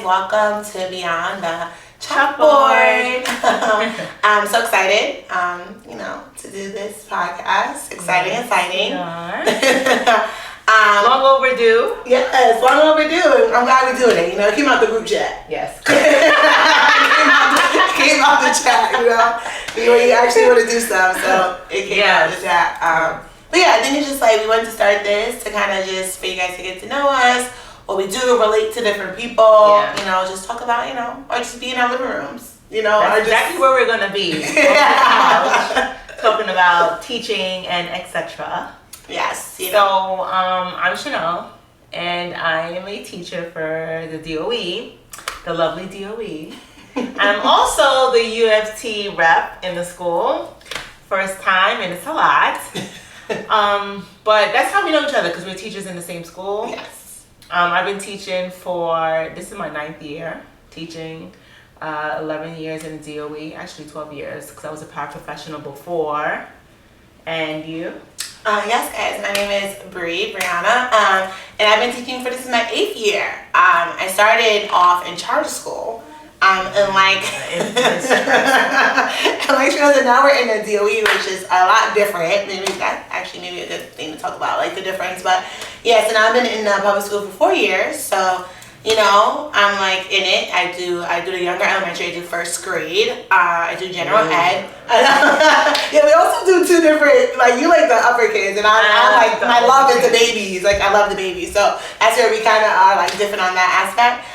Welcome to Beyond the Chalkboard. I'm so excited, to do this podcast. Exciting. Long overdue. Yes, long overdue. I'm glad we're doing it. It came out the group chat. Yes. Came out the chat, you actually want to do stuff, so it came out the chat. But yeah, I think it's just like we wanted to start this to kind of just for you guys to get to know us, what we do, relate to different people, just talk about, or just be in our living rooms, That's exactly where we're going to be. Talking about teaching and etc. Yes. So, I'm Chynell, and I am a teacher for the DOE, the lovely DOE. I'm also the UFT rep in the school. First time, and it's a lot. But that's how we know each other, because we're teachers in the same school. Yes. I've been teaching this is my 9th year, teaching 11 years in the DOE, actually 12 years, because I was a paraprofessional before. And you? Yes, guys. My name is Briana, and I've been teaching this is my 8th year. I started off in charter school, and now we're in the DOE, which is a lot different. Maybe that's actually a good thing to talk about, like the difference. But yes, and I've been in public school for 4 years, so. I'm in it. I do the younger elementary. I do first grade. I do general ed. Yeah, we also do 2 different. You like the upper kids, and I my love is the babies. I love the babies. So that's where we kind of are different on that aspect.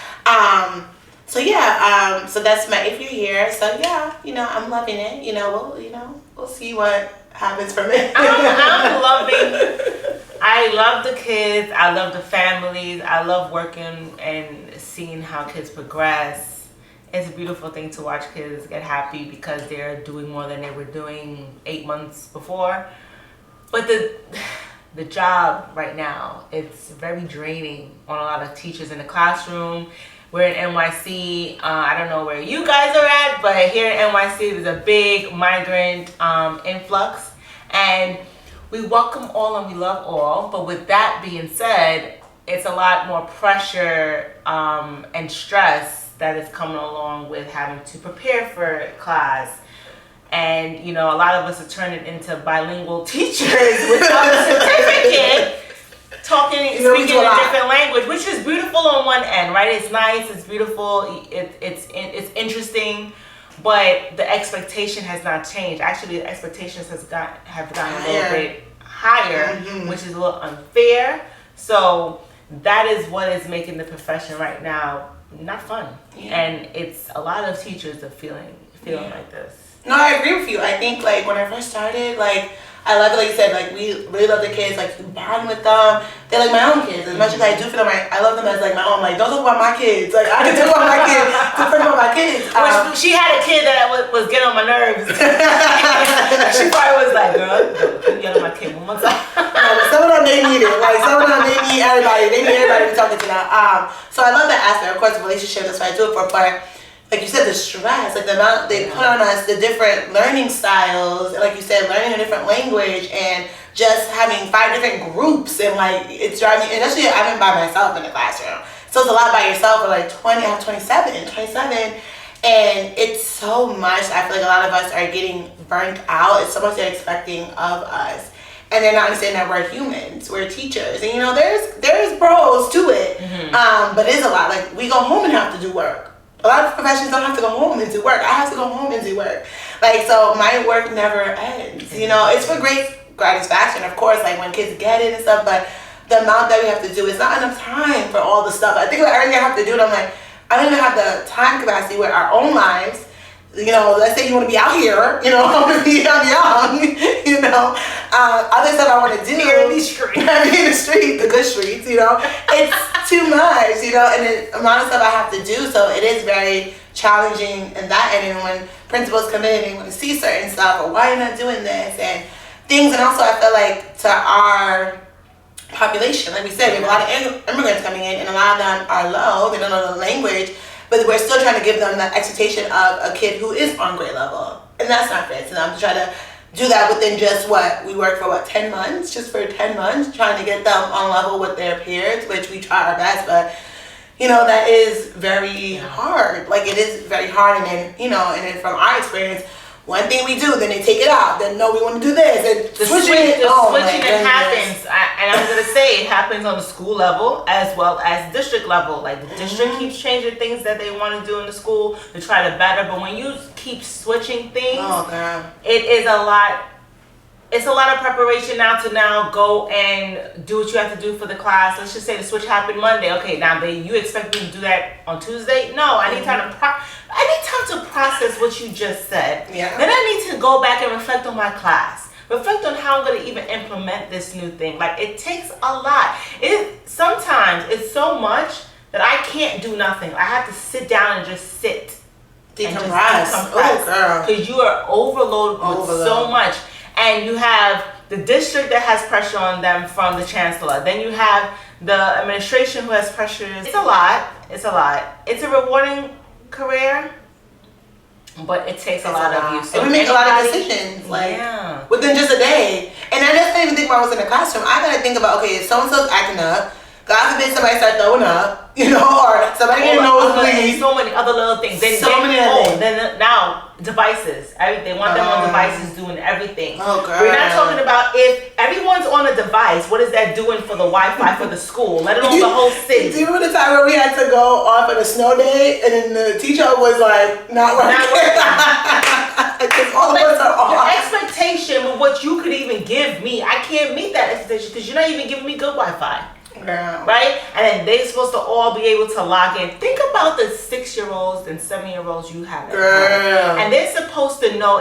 So that's my 8th year here. So yeah, I'm loving it. We'll see what happens from it. I'm loving. I love the kids. I love the families. I love working and seeing how kids progress. It's a beautiful thing to watch kids get happy because they're doing more than they were doing 8 months before. But the job right now, it's very draining on a lot of teachers in the classroom. We're in NYC. I don't know where you guys are at, but here in NYC, there's a big migrant influx. And we welcome all and we love all, but with that being said, it's a lot more pressure and stress that is coming along with having to prepare for class. And, a lot of us are turning into bilingual teachers without a certificate, speaking a different language, which is beautiful on one end, right? It's nice, it's beautiful, it's interesting. But the expectation has not changed. Actually, the expectations have gotten a little bit higher, which is a little unfair. So that is what is making the profession right now not fun. Yeah. And it's a lot of teachers are feeling like this. No, I agree with you. I think when I first started, I love it, like you said, we really love the kids, you bond with them. They're my own kids. As much as I do feel them, I love them as my own. Don't talk about my kids. I can talk about my kids to talk about my kids. She had a kid that was getting on my nerves. She probably was like, girl, don't yell at my kid one more time. But some of them, they need it. Some of them, they need everybody. They need everybody to be talking to them. So I love that aspect. Of course, the relationship, that's what I do it for. But like you said, the stress, the amount they put on us, the different learning styles, like you said, learning a different language, and just having 5 different groups, and it's driving me. And actually, I've been by myself in the classroom, so it's a lot by yourself. But 20, I have 27, and it's so much. I feel like a lot of us are getting burnt out. It's so much they're expecting of us, and they're not understanding that we're humans, we're teachers, and there's pros to it, but it is a lot. We go home and have to do work. A lot of professions don't have to go home and do work. I have to go home and do work. So my work never ends. It's for great satisfaction, of course, when kids get it and stuff, but the amount that we have to do is not enough time for all the stuff. I think with everything I have to do, I'm I don't even have the time capacity with our own lives. Let's say you want to be out here, I'm young, other stuff I want to do. Here in the street. In the street, the good streets, it's too much, and the amount of stuff I have to do, so it is very challenging in that end. And when principals come in and want to see certain stuff, or why are you not doing this, and things, and also I feel to our population, like we said, we have a lot of immigrants coming in, and a lot of them are low, they don't know the language, but we're still trying to give them that expectation of a kid who is on grade level. And that's not fair to them to try to do that within just we work for 10 months, just for 10 months, trying to get them on level with their peers, which we try our best, but that is very hard. Like, it is very hard. And then, and then from our experience, one thing we do, then they take it out. Then, no, we want to do this. And the switching that happens. And I'm going to say it happens on the school level as well as district level. Like, the district keeps changing things that they want to do in the school to try to better. But when you keep switching things, it is a lot. It's a lot of preparation now to go and do what you have to do for the class. Let's just say the switch happened Monday. Okay, now you expect me to do that on Tuesday? No, I need time to process what you just said. Yeah. Then I need to go back and reflect on my class. Reflect on how I'm going to even implement this new thing. Like, it takes a lot. Sometimes it's so much that I can't do nothing. I have to sit down and just sit. Decompress. Oh, girl. Because you are overloaded with so much. And you have the district that has pressure on them from the chancellor. Then you have the administration who has pressures. It's a lot. It's a rewarding career, but it takes a lot of you. So and we make a lot of decisions, within just a day. And I just didn't even think when I was in the classroom. I gotta think about, okay, if so-and-so's acting up, God forbid somebody start throwing up, or somebody getting nosebleed. So many other little things. Then now devices. They want them on devices doing everything. Oh, girl. We're not talking about if everyone's on a device. What is that doing for the Wi-Fi for the school? Let alone the whole city. Do you remember the time where we had to go off on a snow day, and then the teacher was like, not working. Because all of us are off. Your expectation with what you could even give me, I can't meet that expectation because you're not even giving me good Wi-Fi. Girl. Right? And then they're supposed to all be able to log in. Think about the 6-year-olds and 7-year-olds you have at home. And they're supposed to know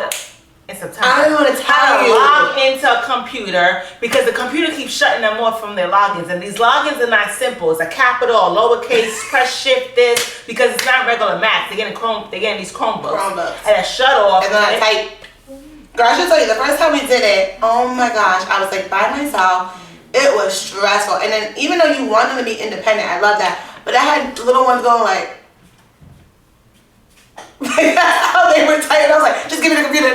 in September I don't want to how to log into a computer because the computer keeps shutting them off from their logins. And these logins are not simple. It's a capital, a lowercase, press shift this because it's not regular Mac. They're getting these Chromebooks. And a shut off. And then I type. Girl, I should tell you, the first time we did it, oh my gosh, I was like by myself. It was stressful. And then even though you want them to be independent, I love that. But I had little ones going like that's how they were typing. I was like, just give me the computer.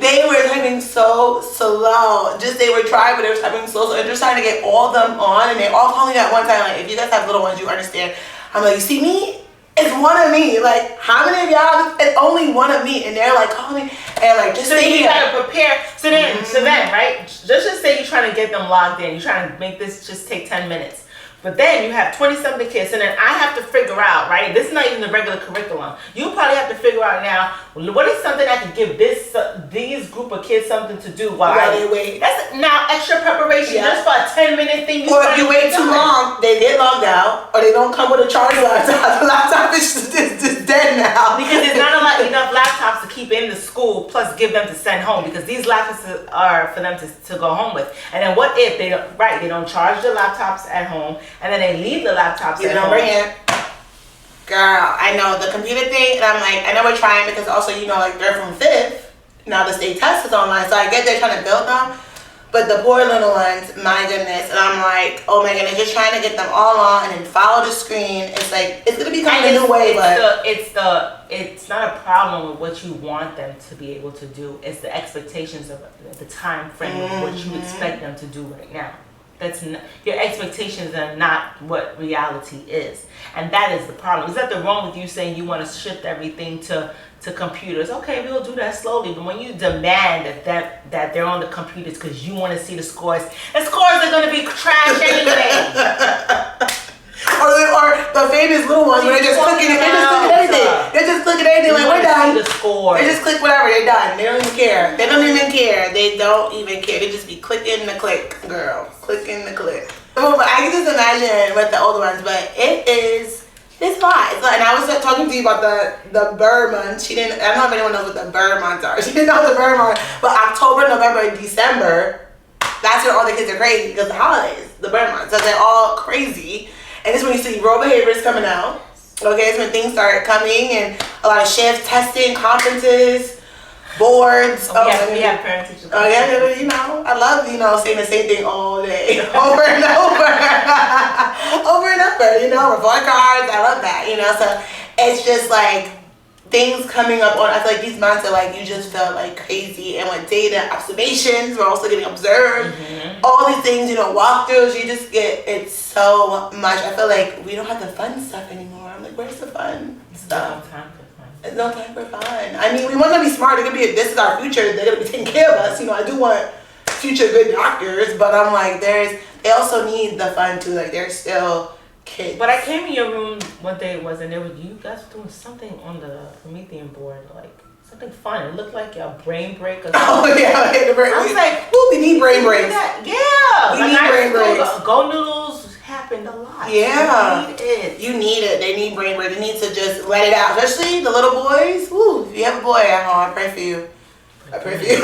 They were typing so slow. They were trying, but they were typing so slow. And just trying to get all of them on. And they all calling at one time. Like, if you guys have little ones, you understand. I'm like, you see me? It's one of me. Like, how many of y'all? It's only one of me. And they're like calling me. And like, just stay here. So you gotta prepare. So then, right? Let's just say you're trying to get them logged in. You're trying to make this just take 10 minutes. But then you have 20-something kids, and then I have to figure out, right? This is not even the regular curriculum. You probably have to figure out now, what is something I can give these group of kids something to do while they wait. That's now extra preparation just for a 10-minute thing. Or if you wait too long, they get logged out, or they don't come with a charger laptop. The laptop is just dead now. Because there's not enough laptops to keep in the school, plus give them to send home, because these laptops are for them to go home with. And then what if they don't charge the laptops at home, and then they leave the laptops at home. Bring it. Girl, I know the computer thing, and I'm like, I know we're trying because also, like they're from 5th. Now the state test is online, so I get they're trying to build them. But the poor little ones, my goodness. And I'm like, oh my goodness, just trying to get them all on and then follow the screen. It's like, it's going to become a new way, but it's not a problem with what you want them to be able to do. It's the expectations of the time frame of what you expect them to do right now. Your expectations are not what reality is, and that is the problem. Is nothing wrong with you saying you want to shift everything to computers. Okay, we'll do that slowly, but when you demand that they're on the computers because you want to see the scores are going to be trash anyway. Or the famous little ones where they're just clicking everything. They're just clicking everything like, we're done. The score. They just click whatever, they're done. They don't even care. They don't even care. They just be clicking the click, girl. Clicking the click. But I can just imagine with the older ones, but it's a lot. And I was talking to you about the bird months. I don't know if anyone knows what the bird months are. She didn't know the bird months. But October, November, and December, that's when all the kids are crazy because the holidays, the bird months. So they're all crazy. And it's when you see role behaviors coming out. Okay, it's when things start coming and a lot of shifts, testing, conferences, boards. We have parent teacher. Oh yeah, I love saying the same thing all day, over and over, over and over. Report cards. I love that. So it's just like things coming up on, I feel like these months are like, you just felt like crazy. And with data observations, we're also getting observed. All these things, walkthroughs, you just get, it's so much. I feel like we don't have the fun stuff anymore. I'm like, where's the fun stuff? No time for fun. There's no time for fun. I mean, we want to be smart. This is our future. They're going to be taking care of us. I do want future good doctors, but I'm like, they also need the fun too. Like, they're still kids. But I came in your room one day, and there was you guys doing something on the Promethean board, like something fun. It looked like a brain break or something. Oh yeah, the brain. I was like, ooh, we need brain breaks. Yeah, we need brain breaks. Go Noodles happened a lot. Yeah, you need it. You need it. They need brain breaks. They need to just let it out. Especially the little boys. Woo! If you have a boy at home, I pray for you. I pray for you.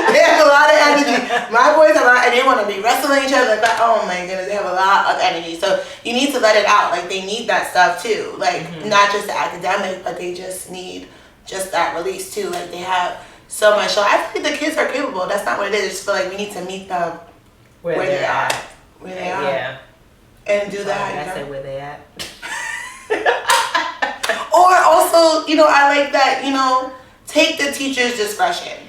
They have a lot of energy. My boys have a lot, and they want to be wrestling each other. Like, oh my goodness, they have a lot of energy. So you need to let it out. Like, they need that stuff too. Like, not just the academic, but they just need just that release too. Like, they have so much. So I think the kids are capable. That's not what it is. I just feel like we need to meet them where they are. Where they are. Yeah. And do that. I said where they at. Or also, I like that, take the teacher's discretion.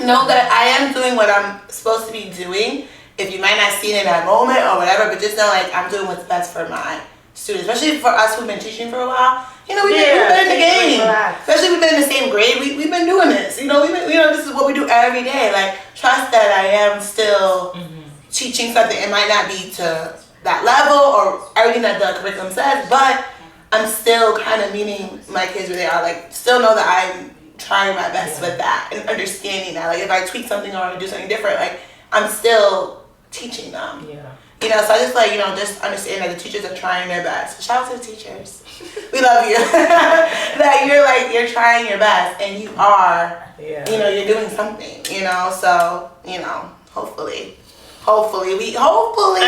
Know that I am doing what I'm supposed to be doing. If you might not see it in that moment or whatever, but just know like I'm doing what's best for my students. Especially for us who've been teaching for a while. We've been in the game. Especially we've been in the same grade. We've been doing this. This is what we do every day. Like, trust that I am still teaching something. It might not be to that level or everything that the curriculum says, but I'm still kind of meeting my kids where they are. Like, still know that I'm trying my best with that and understanding that. Like, if I tweak something or do something different, like, I'm still teaching them. So I just just understand that the teachers are trying their best. Shout out to the teachers. We love you. That you're trying your best and you are, you're doing something, so, hopefully. And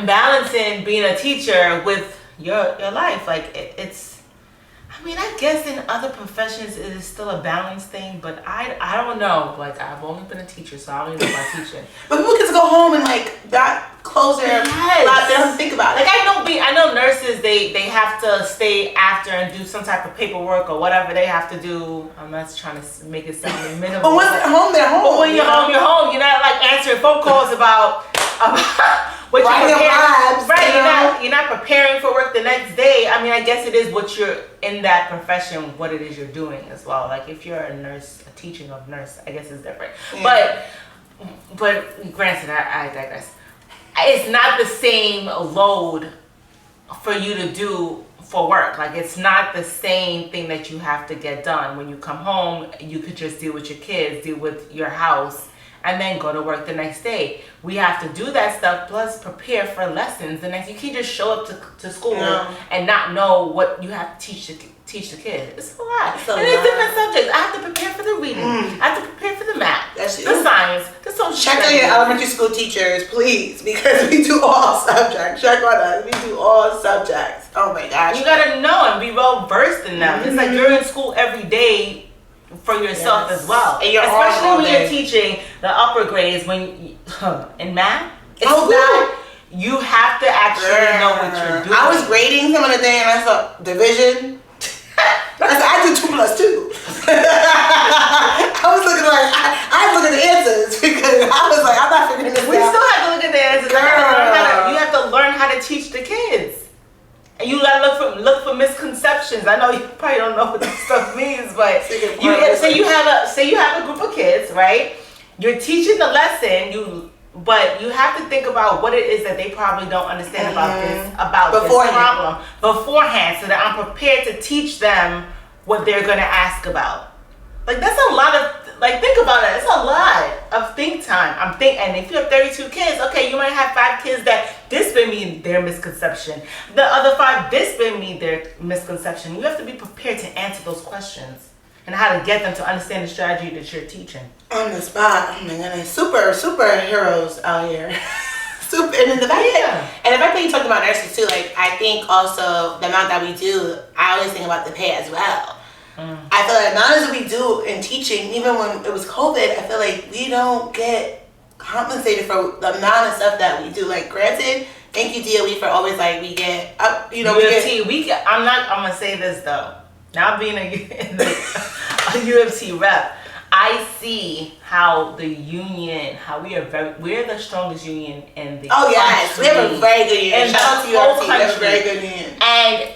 balancing being a teacher with your life. Like, it's, I guess in other professions it is still a balance thing, but I don't know. Like, I've only been a teacher, so I don't even know about teaching. But people get to go home and not close their lot. They don't think about it. Like, I know nurses, they have to stay after and do some type of paperwork or whatever they have to do. I'm not trying to make it sound minimal. But once they're home, they're home. But when you're home, you're home. You're not like answering phone calls about what you're preparing. Right, you're not preparing for work the next day. I guess it is what you're in that profession, what it is you're doing as well. Like, if you're a nurse, a teaching of nurse, I guess it's different. Yeah. But granted, I digress. It's not the same load for you to do for work. Like, it's not the same thing that you have to get done. When you come home, you could just deal with your kids, deal with your house, and then go to work the next day. We have to do that stuff, plus prepare for lessons. The next, you can't just show up to school and not know what you have to teach the kids. It's a lot. It's different subjects. I have to prepare for the reading. I have to prepare for the math, the science, the social Check on your elementary school teachers, please, because we do all subjects. Check on us. We do all subjects. Oh my gosh. You gotta know and be well versed in them. It's like you're in school every day for yourself as well. And especially when you're teaching the upper grades, in math, you have to actually know what you're doing. I was grading some of the thing and I saw division. I did 2 plus 2. I was looking like, I had to look at the answers because I was like, I'm not figuring this out. We still have to look at the answers. You have to learn how to teach the kids. And you gotta look for misconceptions. I know you probably don't know what this stuff means, but you have a group of kids, right? You're teaching the lesson, but you have to think about what it is that they probably don't understand about this problem beforehand, so that I'm prepared to teach them what they're gonna ask about. Like, that's a lot of, think about it. It's a lot of think time. And if you have 32 kids, okay, you might have 5 kids that this may mean their misconception. The other 5, this may mean their misconception. You have to be prepared to answer those questions and how to get them to understand the strategy that you're teaching. On the spot. Oh my goodness. Super heroes out here. And the fact that you talked about nurses too, like, I think also the amount that we do, I always think about the pay as well. I feel like not as we do in teaching, even when it was COVID, I feel like we don't get compensated for the amount of stuff that we do. Like, granted, Thank you, DOE, for always like we get up. You know, UFT. I'm gonna say this though. Now being a UFT rep, I see how the union, how we're the strongest union in the country. Yes, we have a very good union. In Shout out to UFT, we have a very good union. And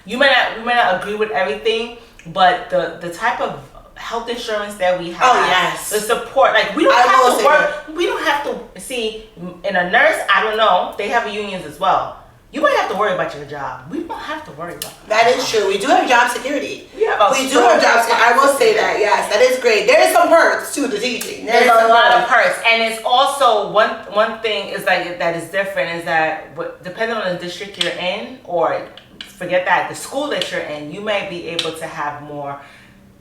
we may not agree with everything, but the type of health insurance that we have, the support, like we don't have to work. We don't have to see in a nurse. I don't know. They have unions as well. You might have to worry about your job. We don't have to worry about that. Is true. We do have job security. We do have job security. I will say that. Yes, that is great. There is some perks to the teaching. There's a lot of perks, and it's also one thing is like that is different is that depending on the district you're in, or forget that, the school that you're in, you may be able to have more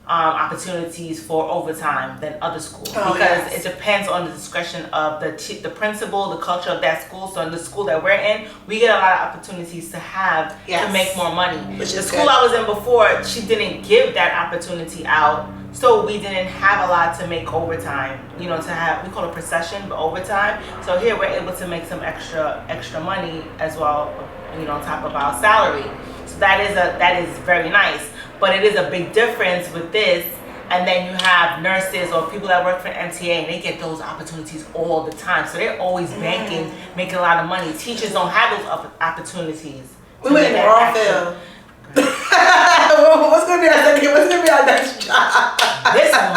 opportunities for overtime than other schools because it depends on the discretion of the principal, the culture of that school. So in the school that we're in, we get a lot of opportunities to have to make more money. The school I was in before, she didn't give that opportunity out, so we didn't have a lot to make overtime. You know, to have, we call it procession, but overtime. So here we're able to make some extra money as well, you know, on top of our salary. So that is very nice. But it is a big difference with this, and then you have nurses or people that work for MTA, and they get those opportunities all the time. So they're always banking, making a lot of money. Teachers don't have those opportunities. We went in the wrong field. What's gonna be our next job? This one.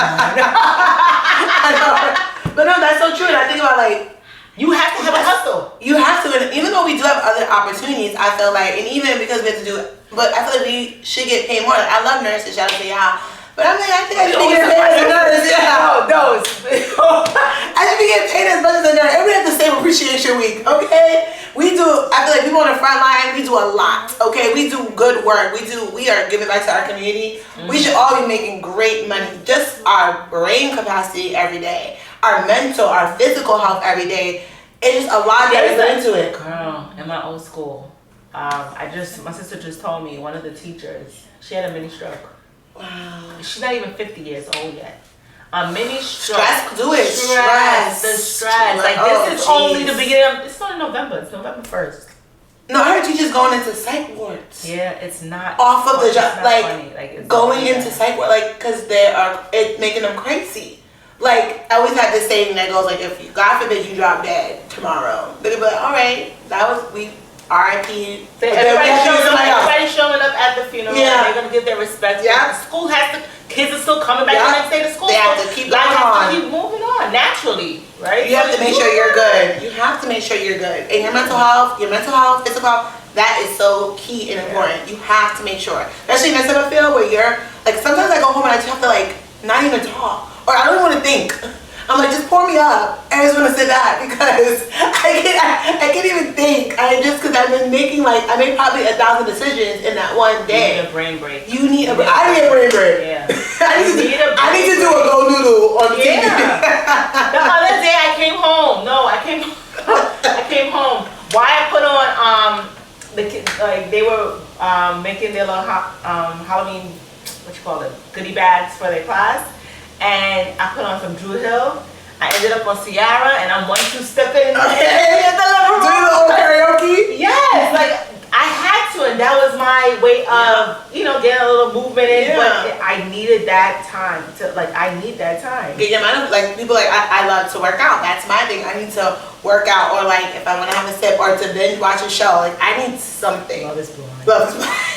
I know. But no, that's so true. And I think about like, you have to have a hustle. You have to, and even though we do have other opportunities, I feel like, and even because we have to do it, but I feel like we should get paid more. Like, I love nurses, shout out to y'all. But I'm like, I think I should be getting paid as a nurse. Yeah. No. I should be getting paid as much as a nurse. Everybody has the same appreciation week, okay? We do, I feel like people on the front line, we do a lot, okay? We do good work. We are giving back to our community. Mm-hmm. We should all be making great money. Just our brain capacity every day, our mental, our physical health every day. It's just a lot that is into it. Girl, in my old school, my sister just told me, one of the teachers, she had a mini stroke. Wow. She's not even 50 years old yet. A mini stroke. Stress, do it. The stress. Like, this is only the beginning of, it's not in November, it's November 1st. No, I heard teachers going into psych wards. Yeah, it's not. Off of the job, like, it's going into psych ward, like, because it's making them crazy. Like, I always had this saying that goes like, if you, God forbid you drop dead tomorrow, they'll be like, all right, R.I.P. Everybody's showing up at the funeral. Yeah. They're gonna get their respect. Yeah. School has to. Kids are still coming back the next day to school. They have to keep going on. Have to keep moving on naturally, right? You have to make sure you're good. You have to make sure you're good. And your mental health, physical health, that is so key and important. You have to make sure, especially in this type of field where you're like. Sometimes I go home and I just have to like not even talk, or I don't even want to think. I'm like, just pour me up. I just want to sit back because I can't even think. Because I've been making I made probably 1,000 decisions in that one day. You need a brain break. I need a brain break. Yeah. I need to do a go noodle on TV. The other day I came home. I came home. Why I put on the kids, like they were making their little Halloween, goodie bags for their class. And I put on some Drew Hill. I ended up on Ciara, and I'm 1-2 stepping. Okay. Doing the old karaoke. Yes, like I had to, and that was my way of, getting a little movement in. Yeah. But I needed that time I need that time. Yeah, people I love to work out. That's my thing. I need to work out, or if I want to have a sip, or to binge watch a show. I need something. Love is blind. Love is blind.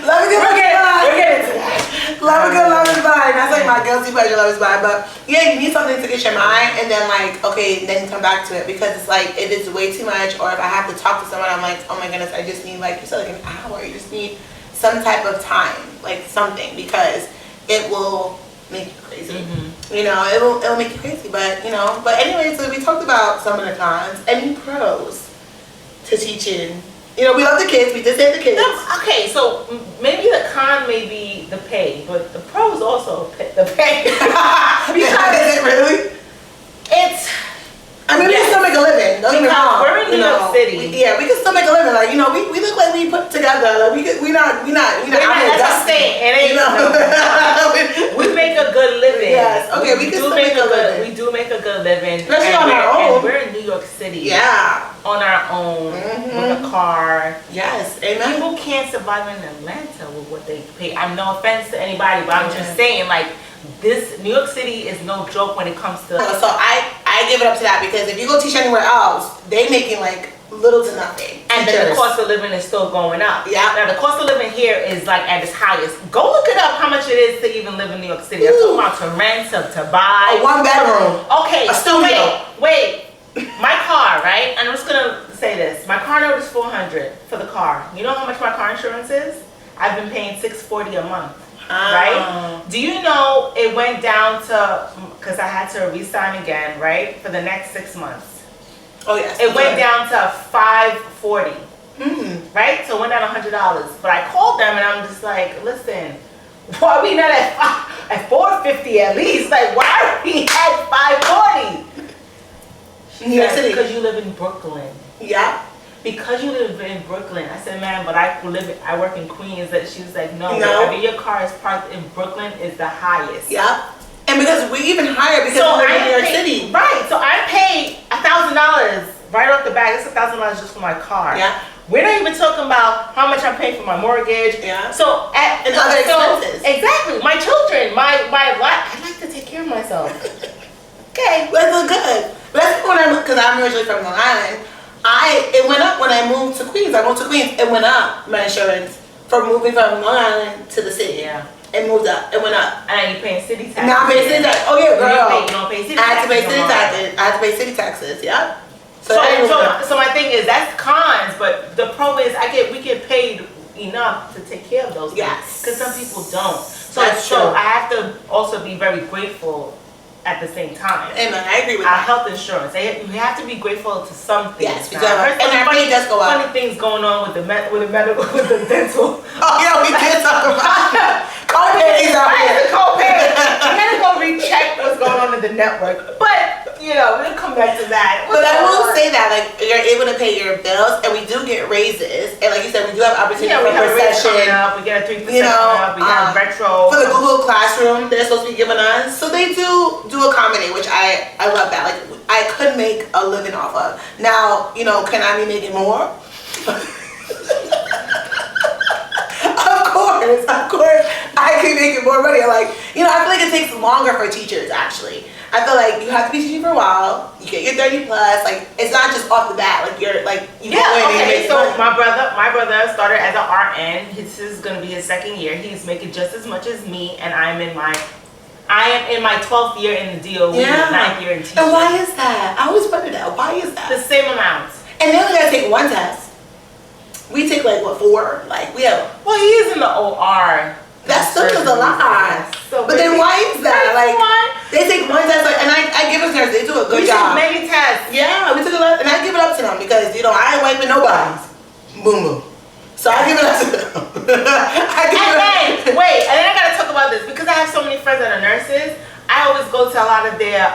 Love is blind. We're getting to that. Love is blind. That's my guilty pleasure. Love is blind. But yeah, you need something to get your mind, and then then you come back to it, because it's it is way too much. Or if I have to talk to someone, I'm like, oh my goodness, I just need you said an hour. You just need some type of time, something, because it will make you crazy. Mm-hmm. It'll make you crazy. But but anyway, so we talked about some of the cons. Any pros to teaching? We love the kids. We did say the kids. Okay, so maybe the con may be the pay, but the pro is also the pay. Because is it really? It's. We can still make a living. Don't get me wrong. We're in New York City. We can still make a living. We look like we put together. We're not. That's what I'm saying. It ain't. We make a good living. Yes. Okay. We can still make a living. We do make a good living. Especially on our own. And we're in New York City. Yeah. on our own with a car. Yes, amen. People can't survive in Atlanta with what they pay. I'm no offense to anybody, but I'm just saying, like, this New York City is no joke when it comes to. So I give it up to that, because if you go teach anywhere else, they making like little to nothing. And then the cost of living is still going up. Yeah. Now the cost of living here is like at its highest. Go look it up how much it is to even live in New York City. I'm talking about to rent, to buy. A 1-bedroom. Okay. A studio. Wait. My car, right? And I'm just gonna say this. My car note is $400 for the car. You know how much my car insurance is? I've been paying $640 a month. Right? Do you know it went down to, because I had to re-sign again, right? For the next 6 months. Oh yes. It went down to $540. Right? So it went down $100. But I called them and I'm just like, listen, why are we not at $450 at least? Like, why are we at $540? New York City. Because you live in Brooklyn. Yeah. Because you live in Brooklyn. I said, man, but I work in Queens. That she was like, no, No. wherever your car is parked in Brooklyn is the highest. Yeah. And because we even higher because So we live in New York City. Right. So I paid $1,000 right off the bat. It's $1,000 just for my car. Yeah. We're not even talking about how much I'm paying for my mortgage. Yeah. So and other expenses. Exactly. My children, my life. I like to take care of myself. Okay. Let's look good. Let's go on, because I'm originally from Long Island. It went up when I moved to Queens. I moved to Queens. It went up, my insurance, from moving from Long Island to the city. Yeah. It moved up. It went up. And you paying city taxes. Now I'm paying city taxes. Oh yeah, girl. You don't pay city I had to pay taxes city no more. taxes. I had to pay city taxes. Yeah. So my thing is, that's cons, but the pro is we get paid enough to take care of those things. Yes. Because some people don't. So That's true. I have to also be very grateful at the same time. Amen. I agree with Our that. health insurance. You have to be grateful to some things. Yes, we Now, do. I've heard And some our pay does go up. funny things going on with the medical, with the dental. Oh yeah, we did talk about co-pays out Right, here. the co-pay. I gotta go recheck what's going on in the network. But we'll come back to that. But I will say that, like, you're able to pay your bills, and we do get raises, and like you said, we do have opportunity we for have a raise coming recession. up. We get a 3% You know, up. We got retro. For the Google Classroom, they're supposed to be giving us, so they do accommodate, which I love that. Like, I could make a living off of. Now, can I be making more? Of course, I can make more money. Like, I feel like it takes longer for teachers, actually. I feel like you have to be teaching for a while. You get your 30 plus. Like, it's not just off the bat. Like, you're like, you go in and you make so money. my brother started as an RN. This is gonna be his second year. He's making just as much as me, and I am in my 12th year in the DOE, 9th year in teaching. And why is that? I always wonder that. Why is that? The same amount. And then we gotta take one test. We take like what, 4? Like we have. Well, he is in the OR. That still is a lot. So but then why is that? Like why? they take one test, and I give us nurses. They do a good job. We took many tests. Yeah, we took a lot, and I give it up to them because I ain't wiping nobody's. Boom boom. So I give it up to them. Wait, and then I gotta talk about this because I have so many friends that are nurses. I always go to a lot of their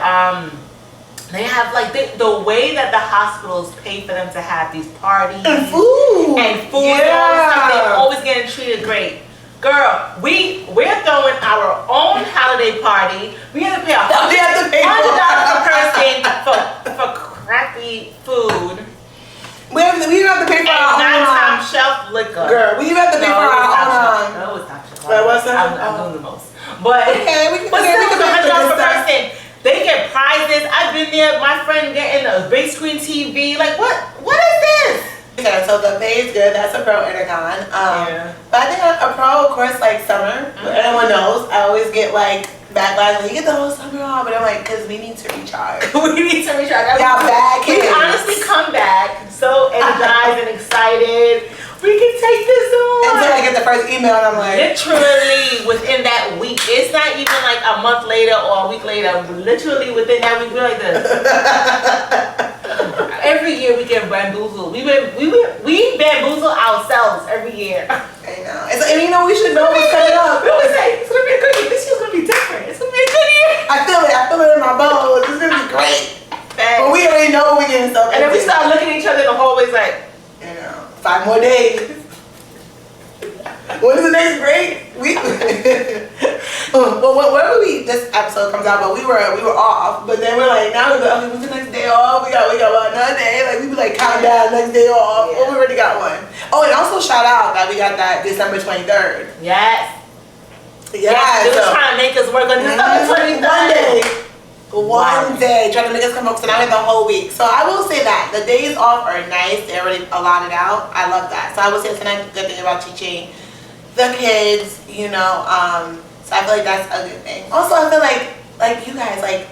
they have like the way that the hospitals pay for them to have these parties and food and all this stuff. They're always getting treated great. Girl, we're throwing our own holiday party. We have to pay $100 per person for crappy food. We have to pay for our own nighttime shelf liquor. Girl, we have to pay for our own. No, it's not shelf. I'm doing the most. But okay, but still, it's $100 per person. They get prizes. I've been there. My friend getting a big screen TV. Like what is this? Okay, so the pay is good. That's a pro and a con. But I think a pro, of course, like summer. Everyone knows. I always get like backlash when you get the whole summer off, but I'm like, because we need to recharge. We need to recharge. Y'all back We honestly come back so energized and excited. We can take this on. Until I get the first email and I'm like, literally within that week. It's not even like a month later or a week later. Literally within that week, we're like this. Every year we get bamboozled. We bamboozle ourselves every year. I know. And we should know what's coming up. We always say, it's going to be a good year. This year's going to be different. It's going to be a good year. I feel it in my bones. It's going to be great. But we already know we're getting stuff. And then we start looking at each other in the hallways like, 5 more days. When is the next break? Well, whenever this episode comes out, but we were off. But then we're like, now when's the next day off? We got another day. Like we be like counting calm down, next day off. Yeah. Oh, we already got one. Oh, and also shout out that we got that December 23rd. Yes. Yeah. They were trying to make us work on December 23rd. One day, trying to make us come up, so now we have the whole week. So I will say that the days off are nice. They're already allotted out. I love that. So I will say it's a good thing about teaching the kids, you know. So I feel like that's a good thing. Also, I feel like you guys, like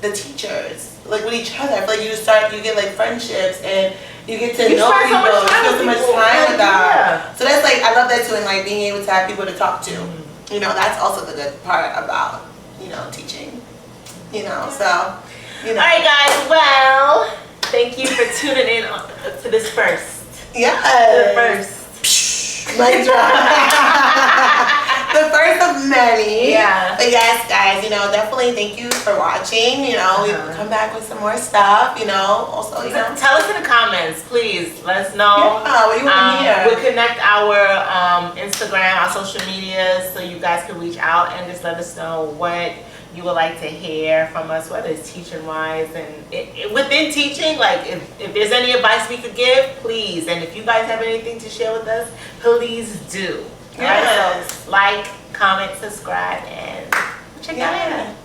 the teachers, like with each other. I feel like you get like friendships and you get to know people. You spend so much time with them. So that's like, I love that too, and like being able to have people to talk to. You know, that's also the good part about, you know, teaching. You know, so, you know. All right, guys. Well, thank you for tuning in to this first. Yeah. The first. Mic drop. The first of many. Yeah. But yes, guys, you know, definitely thank you for watching. You know, we come back with some more stuff, you know. Also, you know. Tell us in the comments, please. Let us know. Yeah, what you want to hear. We'll connect our Instagram, our social media, so you guys can reach out and just let us know what you would like to hear from us, whether it's teaching wise and within teaching, like if there's any advice we could give, please. And if you guys have anything to share with us, please do. Yes. Right? So like, comment, subscribe, and check out.